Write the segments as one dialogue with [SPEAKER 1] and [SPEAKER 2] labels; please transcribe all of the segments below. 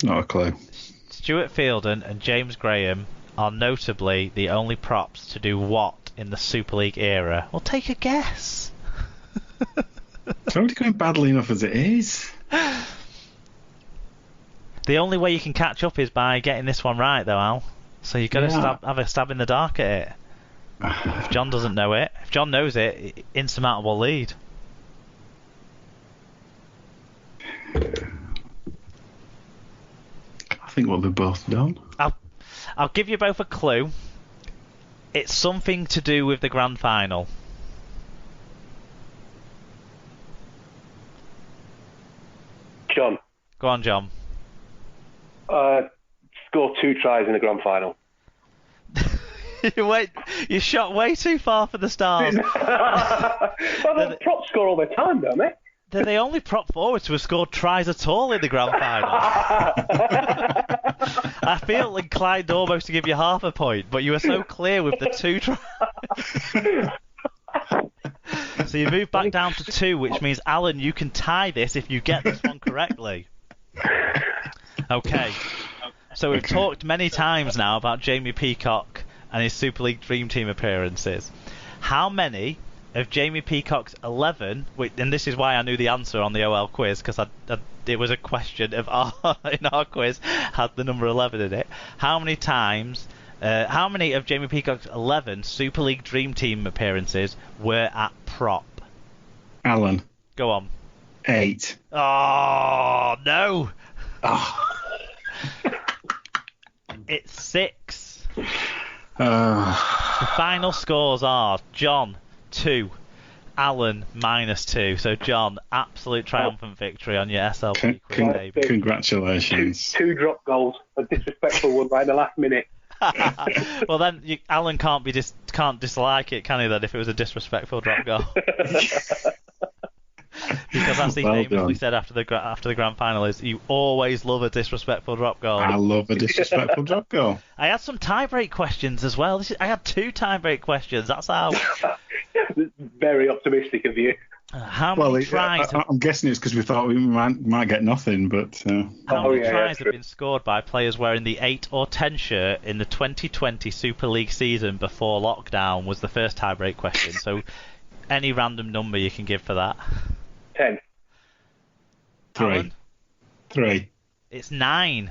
[SPEAKER 1] Not a clue.
[SPEAKER 2] Stuart Fielden and James Graham are notably the only props to do what in the Super League era? Well, take a guess.
[SPEAKER 1] It's already going badly enough as it is.
[SPEAKER 2] The only way you can catch up is by getting this one right, though, Al. So you've got to have a stab in the dark at it. If John doesn't know it, if John knows it, insurmountable lead.
[SPEAKER 1] I think what they've both done.
[SPEAKER 2] I'll give you both a clue. It's something to do with the grand final.
[SPEAKER 3] John.
[SPEAKER 2] Go on, John.
[SPEAKER 3] Scored 2 tries in the grand final.
[SPEAKER 2] You shot way too far for the stars.
[SPEAKER 3] Well, the props score all the time, don't they?
[SPEAKER 2] They're the only prop forwards to have scored tries at all in the grand final. I feel inclined almost to give you half a point, but you were so clear with the 2 tries. So you move back down to 2, which means, Alan, you can tie this if you get this one correctly. Okay. So we've talked many times now about Jamie Peacock and his Super League Dream Team appearances. How many of Jamie Peacock's 11, and this is why I knew the answer on the OL quiz, because it was a question of in our quiz had the number 11 in it. How many of Jamie Peacock's 11 Super League Dream Team appearances were at prop?
[SPEAKER 1] Alan.
[SPEAKER 2] Go on.
[SPEAKER 1] 8.
[SPEAKER 2] Oh, no.
[SPEAKER 1] Oh.
[SPEAKER 2] It's 6. The final scores are John 2, Alan -2. So John, absolute triumphant victory on your SLP quiz, baby.
[SPEAKER 1] Congratulations.
[SPEAKER 3] Two drop goals, a disrespectful one right in the last minute.
[SPEAKER 2] Well, then Alan can't dislike it, can he? Then if it was a disrespectful drop goal. Because as he famously said after the grand final, is you always love a disrespectful drop goal.
[SPEAKER 1] I love a disrespectful drop goal.
[SPEAKER 2] I had some tie-break questions as well. I had 2 tie-break questions. That's how.
[SPEAKER 3] Very optimistic of you.
[SPEAKER 2] How many tries?
[SPEAKER 1] I'm guessing it's because we thought we might get nothing, but.
[SPEAKER 2] How many tries have been scored by players wearing the 8 or 10 shirt in the 2020 Super League season before lockdown? Was the first tie-break question. So, any random number you can give for that.
[SPEAKER 3] 10.
[SPEAKER 1] 3.
[SPEAKER 2] It's 9.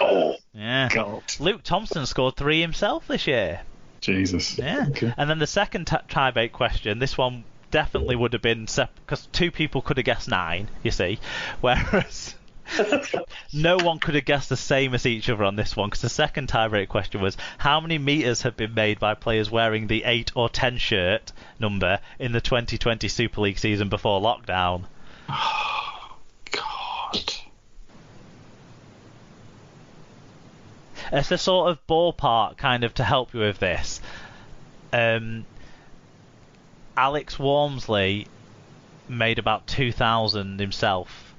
[SPEAKER 3] Oh,
[SPEAKER 2] yeah.
[SPEAKER 1] God.
[SPEAKER 2] Luke Thompson scored 3 himself this year.
[SPEAKER 1] Jesus.
[SPEAKER 2] Yeah. Okay. And then the second tie-break question, this one definitely would have been because 2 people could have guessed 9, you see, whereas no one could have guessed the same as each other on this one, because the second tie-break question was how many meters have been made by players wearing the 8 or 10 shirt number in the 2020 Super League season before lockdown.
[SPEAKER 1] Oh, God.
[SPEAKER 2] It's a sort of ballpark kind of to help you with this. Alex Walmsley made about 2,000 himself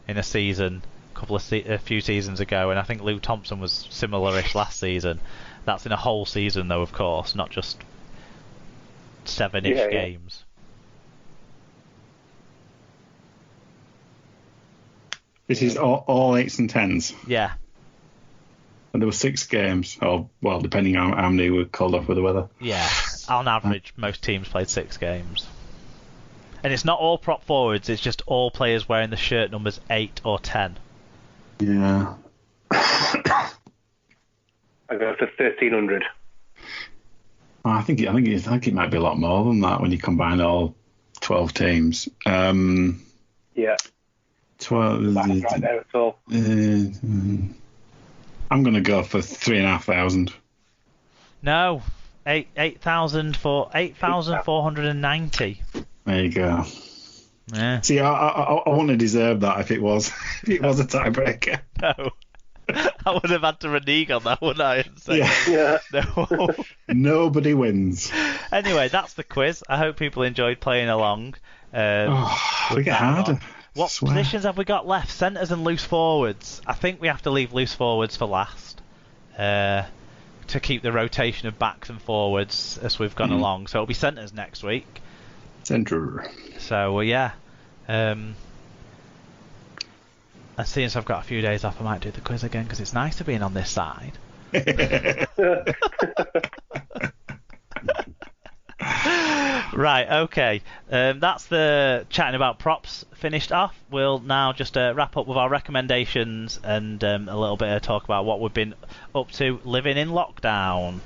[SPEAKER 2] in a season a few seasons ago, and I think Luke Thompson was similar-ish last season. That's in a whole season, though, of course, not just 7-ish games.
[SPEAKER 1] This is all 8s and 10s?
[SPEAKER 2] Yeah.
[SPEAKER 1] And there were 6 games, or, well, depending on how many were called off with the weather.
[SPEAKER 2] Yeah, on average, most teams played 6 games. And it's not all prop forwards, it's just all players wearing the shirt numbers 8 or 10.
[SPEAKER 1] Yeah.
[SPEAKER 3] I go for 1,300.
[SPEAKER 1] I think it might be a lot more than that when you combine all 12 teams.
[SPEAKER 3] Yeah.
[SPEAKER 1] 12.
[SPEAKER 3] That's right there at all.
[SPEAKER 1] I'm going to go for 3,500.
[SPEAKER 2] No, 8,490.
[SPEAKER 1] There you go.
[SPEAKER 2] Yeah.
[SPEAKER 1] See, I wouldn't have deserved that if it was a tiebreaker.
[SPEAKER 2] No. I would have had to renege on that, wouldn't I? And say,
[SPEAKER 3] yeah.
[SPEAKER 2] No.
[SPEAKER 1] Nobody wins.
[SPEAKER 2] Anyway, that's the quiz. I hope people enjoyed playing along.
[SPEAKER 1] We get harder.
[SPEAKER 2] What positions have we got left? Centres and loose forwards. I think we have to leave loose forwards for last to keep the rotation of backs and forwards as we've gone along. So it'll be centres next week.
[SPEAKER 1] Centre.
[SPEAKER 2] So, yeah. And And seeing as I've got a few days off, I might do the quiz again because it's nicer being on this side. Right, okay. That's the chatting about props finished off. We'll now just wrap up with our recommendations and a little bit of talk about what we've been up to living in lockdown.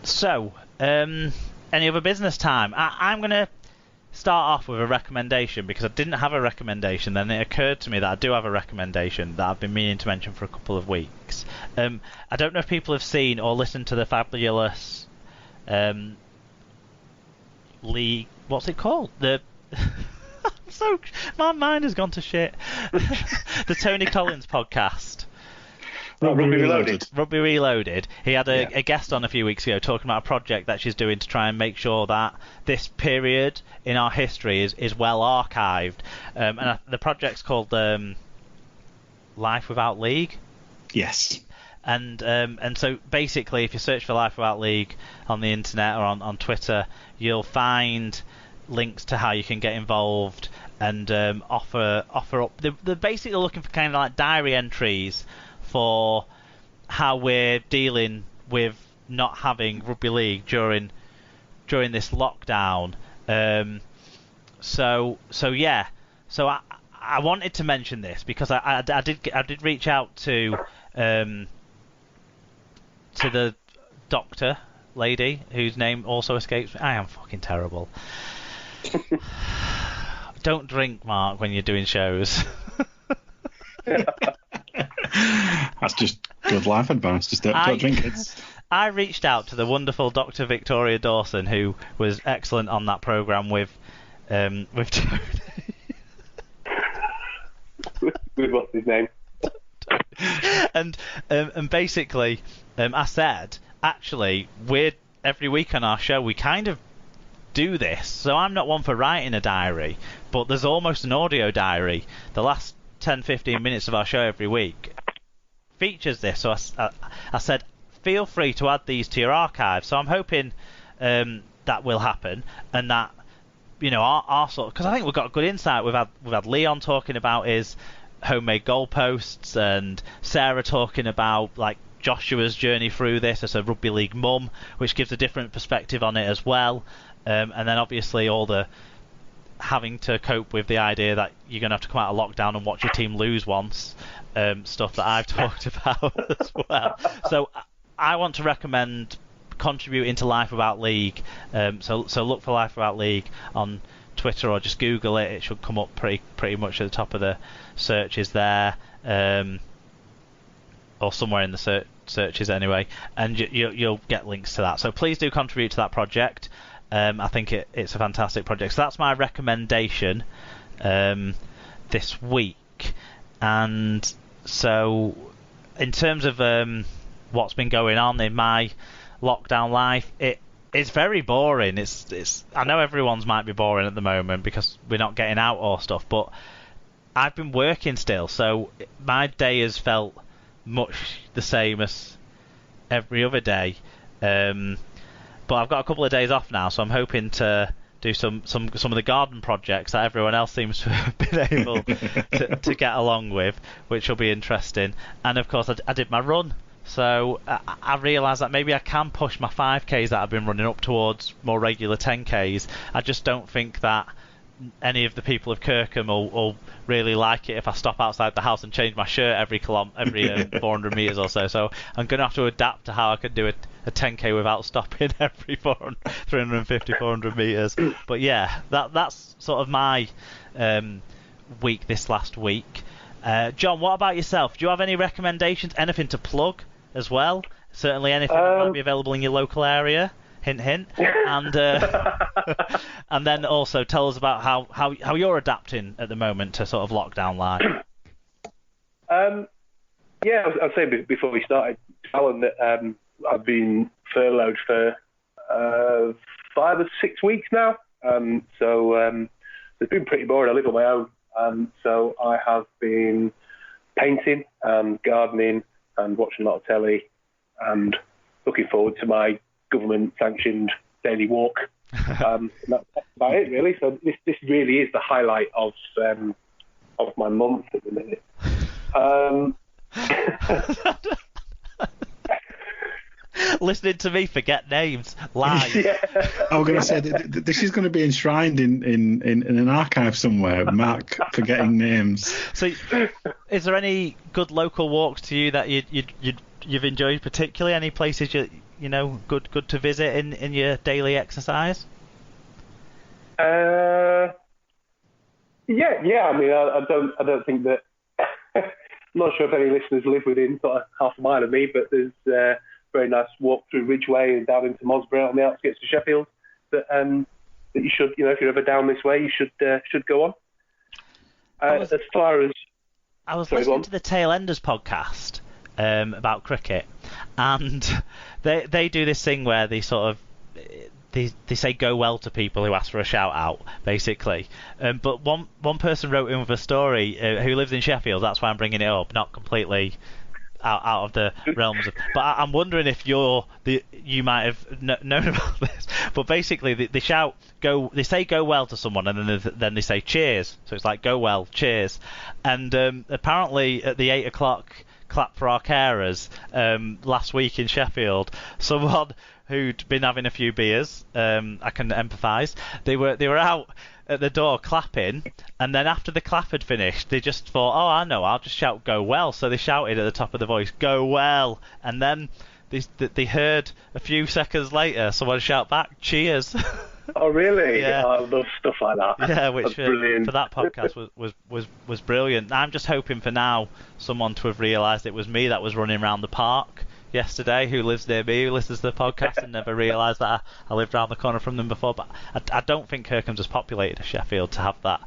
[SPEAKER 2] So, any other business time? I'm going to start off with a recommendation because I didn't have a recommendation. Then it occurred to me that I do have a recommendation that I've been meaning to mention for a couple of weeks. I don't know if people have seen or listened to the fabulous league. What's it called? My mind has gone to shit. The Tony Collins podcast.
[SPEAKER 3] Rugby Reloaded.
[SPEAKER 2] Rugby Reloaded. He had a guest on a few weeks ago talking about a project that she's doing to try and make sure that this period in our history is well archived. And the project's called Life Without League.
[SPEAKER 1] Yes.
[SPEAKER 2] And so basically, if you search for Life Without League on the internet or on Twitter, you'll find links to how you can get involved and offer up. They're basically looking for kind of like diary entries for how we're dealing with not having rugby league during this lockdown. So I wanted to mention this because I did reach out to the doctor lady whose name also escapes me. I am fucking terrible. Don't drink, Mark, when you're doing shows.
[SPEAKER 1] That's just good life advice. Just don't drink it.
[SPEAKER 2] I reached out to the wonderful Dr. Victoria Dawson, who was excellent on that programme with Tony.
[SPEAKER 3] With what's his name?
[SPEAKER 2] And basically, I said, actually, every week on our show, we kind of do this. So I'm not one for writing a diary, but there's almost an audio diary. The last 10-15 minutes of our show every week features this. So I said, feel free to add these to your archive. So I'm hoping that will happen, and that, you know, our sort, because I think we've got good insight. We've had Leon talking about his homemade goalposts, and Sarah talking about like Joshua's journey through this as a rugby league mum, which gives a different perspective on it as well. And then obviously all the having to cope with the idea that you're going to have to come out of lockdown and watch your team lose once, stuff that I've talked about as well. So I want to recommend contributing to Life Without League. So look for Life Without League on Twitter or just Google it. It should come up pretty much at the top of the searches there, or somewhere in the searches anyway, and you'll get links to that. So please do contribute to that project. I think it's a fantastic project. So that's my recommendation this week. And so in terms of what's been going on in my lockdown life, it's very boring. It's I know everyone's might be boring at the moment because we're not getting out or stuff, but I've been working still, so my day has felt much the same as every other day. But I've got a couple of days off now, so I'm hoping to do some of the garden projects that everyone else seems to have been able to get along with, which will be interesting. And of course, I did my run, so I realised that maybe I can push my 5Ks that I've been running up towards more regular 10Ks. I just don't think that any of the people of Kirkham will really like it if I stop outside the house and change my shirt every 400 metres or so. So I'm going to have to adapt to how I can do a 10K without stopping every 350, 400 metres. But yeah, that's sort of my week this last week. John, what about yourself? Do you have any recommendations? Anything to plug as well? Certainly anything that might be available in your local area. Hint, hint. And and then also tell us about how you're adapting at the moment to sort of lockdown life.
[SPEAKER 3] Yeah, I'd say before we started, Alan, that I've been furloughed for 5 or 6 weeks now. So it's been pretty boring. I live on my own. So I have been painting and gardening and watching a lot of telly and looking forward to my government-sanctioned daily walk. And that's about it, really. So this really is the highlight of my month at the minute.
[SPEAKER 2] Listening to me forget names live.
[SPEAKER 3] Yeah.
[SPEAKER 1] I was going to say this is going to be enshrined in an archive somewhere. Mark forgetting names.
[SPEAKER 2] So, is there any good local walks to you that you've enjoyed particularly? Any places good to visit in your daily exercise?
[SPEAKER 3] Yeah. I mean, I don't think that. I'm not sure if any listeners live within sort of half a mile of me, but there's a very nice walk through Ridgeway and down into Mosborough on the outskirts of Sheffield that you should, if you're ever down this way, you should go on. As far as
[SPEAKER 2] I was listening to the Tailenders podcast about cricket, and they do this thing where they sort of they say go well to people who ask for a shout out, basically. But one person wrote in with a story who lives in Sheffield. That's why I'm bringing it up, not completely out of the realms of. But I'm wondering if you might have known about this. But basically, they shout go. They say go well to someone, and then they say cheers. So it's like go well, cheers. And apparently at the 8 o'clock clap for our carers last week in Sheffield, someone who'd been having a few beers, I can empathise. They were out at the door clapping, and then after the clap had finished, they just thought, oh, I know, I'll just shout go well. So they shouted at the top of the voice, go well, and then they heard a few seconds later someone shout back, cheers.
[SPEAKER 3] Oh really?
[SPEAKER 2] Yeah.
[SPEAKER 3] I love stuff like that.
[SPEAKER 2] Yeah, which for that podcast was brilliant. I'm just hoping for now someone to have realised it was me that was running around the park yesterday, who lives near me, who listens to the podcast, and never realised that I lived around the corner from them before. But I don't think Kirkham's as populated as Sheffield to have that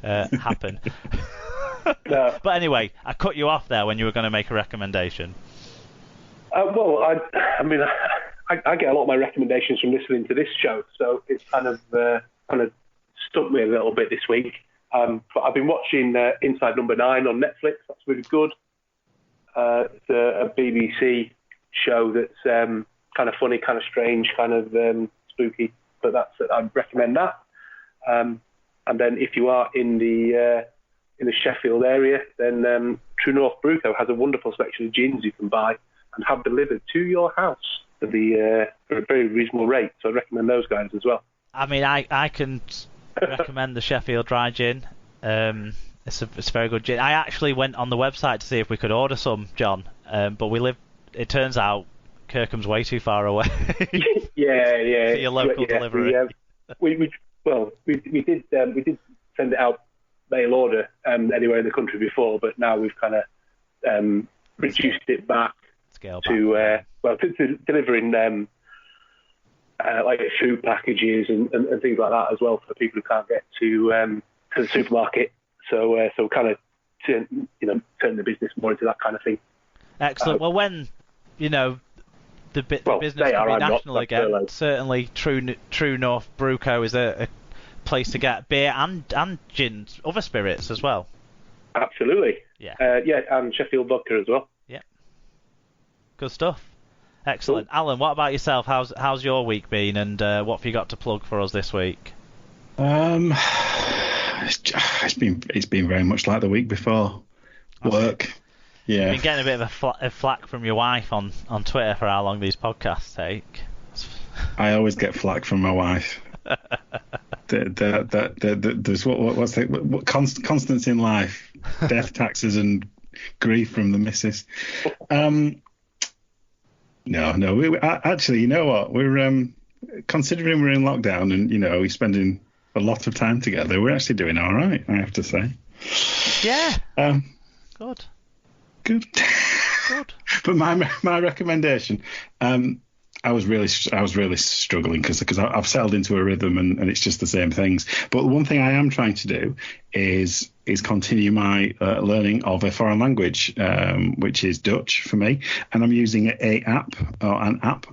[SPEAKER 2] happen.
[SPEAKER 3] No.
[SPEAKER 2] But anyway, I cut you off there when you were going to make a recommendation.
[SPEAKER 3] Well, I mean, I get a lot of my recommendations from listening to this show, so it's kind of stuck me a little bit this week. But I've been watching Inside Number 9 on Netflix. That's really good. It's a BBC show that's kind of funny, kind of strange, kind of spooky. But I'd recommend that. And then if you are in the Sheffield area, then True North Bruco has a wonderful selection of gins you can buy and have delivered to your house for a very reasonable rate. So I recommend those guys as well.
[SPEAKER 2] I mean, I can recommend the Sheffield Dry Gin. It's a very good gin. I actually went on the website to see if we could order some, John, but it turns out Kirkham's way too far away.
[SPEAKER 3] Yeah.
[SPEAKER 2] For your local delivery.
[SPEAKER 3] We did send it out mail order anywhere in the country before, but now we've kind of reduced it back to delivering like food packages and things like that as well for people who can't get to the supermarket. So kind of turn the business more into that kind of thing.
[SPEAKER 2] Excellent. Well, when the business can be national again, certainly True North Bruco is a place to get beer and gins, other spirits as well.
[SPEAKER 3] Absolutely.
[SPEAKER 2] Yeah.
[SPEAKER 3] And Sheffield vodka as well.
[SPEAKER 2] Yeah. Good stuff. Excellent. Cool. Alan, what about yourself? How's your week been, and what have you got to plug for us this week?
[SPEAKER 1] It's been very much like the week before. Work. Yeah.
[SPEAKER 2] You've been getting a bit of a flack from your wife on Twitter for how long these podcasts take.
[SPEAKER 1] I always get flack from my wife. There's what constants in life, death, taxes, and grief from the missus. No. Actually, you know what? We're considering we're in lockdown and we're spending a lot of time together. We're actually doing all right, I have to say.
[SPEAKER 2] Yeah. Good.
[SPEAKER 1] But my recommendation, I was really struggling because I've settled into a rhythm and it's just the same things. But the one thing I am trying to do is continue my learning of a foreign language, which is Dutch for me, and I'm using an app